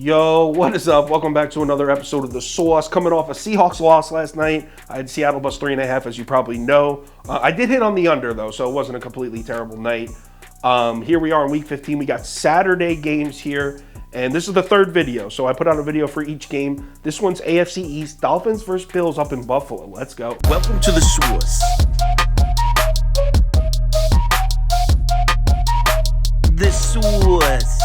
Yo, what is up? Welcome back to another episode of The Sauce. Coming off a Seahawks loss last night. I had Seattle plus 3.5, as you probably know. I did hit on the under, though, so it wasn't a completely terrible night. Here we are in Week 15. We got Saturday games here, and this is the third video. So I put out a video for each game. This one's AFC East, Dolphins versus Bills up in Buffalo. Let's go. Welcome to The Sauce. The Sauce.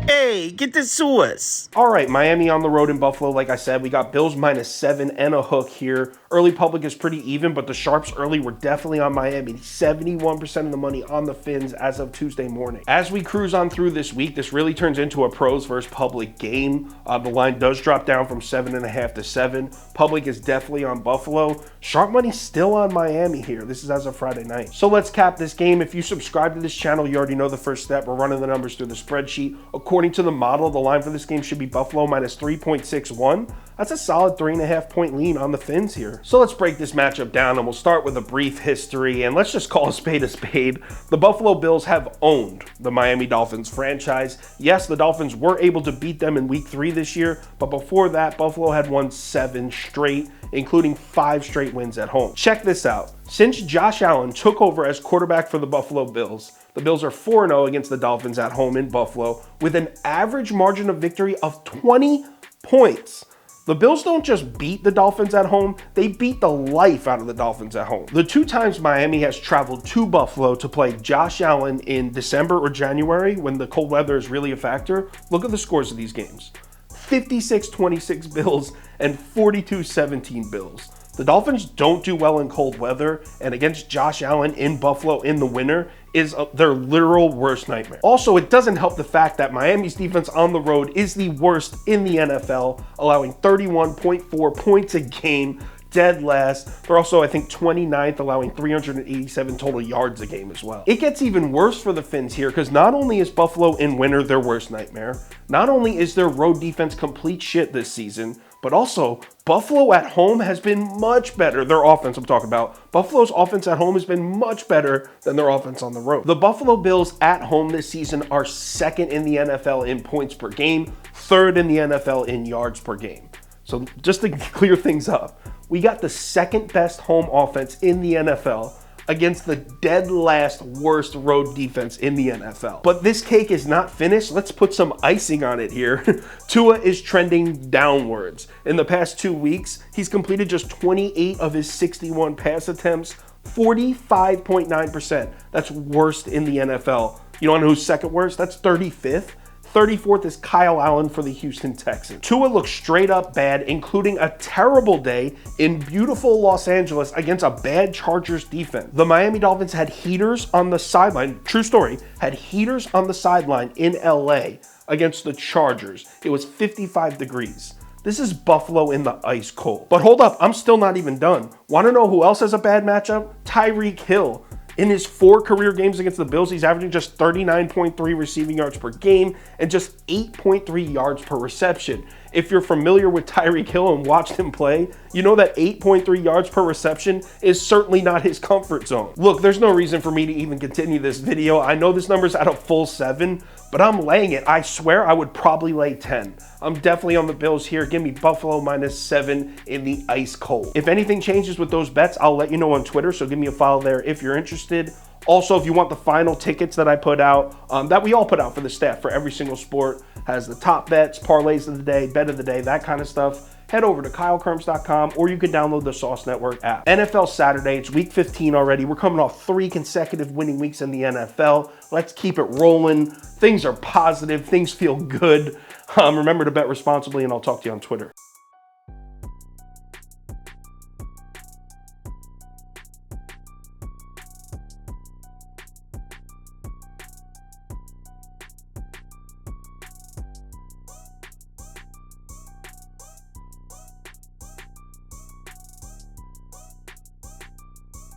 Hey, get the sauce. All right, Miami on the road in Buffalo. Like I said, we got Bills -7 and a hook here. Early public is pretty even, but the sharps early were definitely on Miami. 71% of the money on the Fins as of Tuesday morning. As we cruise on through this week, this really turns into a pros versus public game. The line does drop down from 7.5 to 7. Public is definitely on Buffalo. Sharp money still on Miami here. This is as of Friday night. So let's cap this game. If you subscribe to this channel, you already know the first step. We're running the numbers through the spreadsheet. According to the model, the line for this game should be Buffalo -3.61. That's a solid 3.5 point lean on the Fins here. So let's break this matchup down, and we'll start with a brief history, and let's just call a spade a spade. The Buffalo Bills have owned the Miami Dolphins franchise. Yes, the Dolphins were able to beat them in Week 3 this year, but before that, Buffalo had won 7 straight, including 5 straight wins at home. Check this out. Since Josh Allen took over as quarterback for the Buffalo Bills, the Bills are 4-0 against the Dolphins at home in Buffalo with an average margin of victory of 20 points. The Bills don't just beat the Dolphins at home, they beat the life out of the Dolphins at home. The 2 times Miami has traveled to Buffalo to play Josh Allen in December or January when the cold weather is really a factor, look at the scores of these games. 56-26 Bills and 42-17 Bills. The Dolphins don't do well in cold weather, and against Josh Allen in Buffalo in the winter is their literal worst nightmare. Also, it doesn't help the fact that Miami's defense on the road is the worst in the NFL, allowing 31.4 points a game, dead last. They're also, I think, 29th, allowing 387 total yards a game as well. It gets even worse for the Fins here because not only is Buffalo in winter their worst nightmare, not only is their road defense complete shit this season, but also, Buffalo at home has been much better. Their offense, I'm talking about. Buffalo's offense at home has been much better than their offense on the road. The Buffalo Bills at home this season are 2nd in the NFL in points per game, 3rd in the NFL in yards per game. So just to clear things up, we got the 2nd best home offense in the NFL against the dead last worst road defense in the NFL. But this cake is not finished. Let's put some icing on it here. Tua is trending downwards. In the past 2 weeks, he's completed just 28 of his 61 pass attempts, 45.9%. That's worst in the NFL. You don't know who's second worst? That's 35th. 34th is Kyle Allen for the Houston Texans. Tua looks straight up bad, including a terrible day in beautiful Los Angeles against a bad Chargers defense. The Miami Dolphins had heaters on the sideline, true story, had heaters on the sideline in LA against the Chargers. It was 55 degrees. This is Buffalo in the ice cold. But hold up, I'm still not even done. Want to know who else has a bad matchup? Tyreek Hill. In his 4 career games against the Bills, he's averaging just 39.3 receiving yards per game and just 8.3 yards per reception. If you're familiar with Tyreek Hill and watched him play, you know that 8.3 yards per reception is certainly not his comfort zone. Look, there's no reason for me to even continue this video. I know this number's at a full 7, but I'm laying it. I swear I would probably lay 10. I'm definitely on the Bills here. Give me Buffalo -7 in the ice cold. If anything changes with those bets, I'll let you know on Twitter, so give me a follow there if you're interested. Also, if you want the final tickets that I put out, that we all put out for the staff for every single sport, has the top bets, parlays of the day, bet of the day, that kind of stuff, head over to KyleKirms.com, or you can download the Sauce Network app. NFL Saturday, it's Week 15 already. We're coming off 3 consecutive winning weeks in the NFL. Let's keep it rolling. Things are positive. Things feel good. Remember to bet responsibly, and I'll talk to you on Twitter.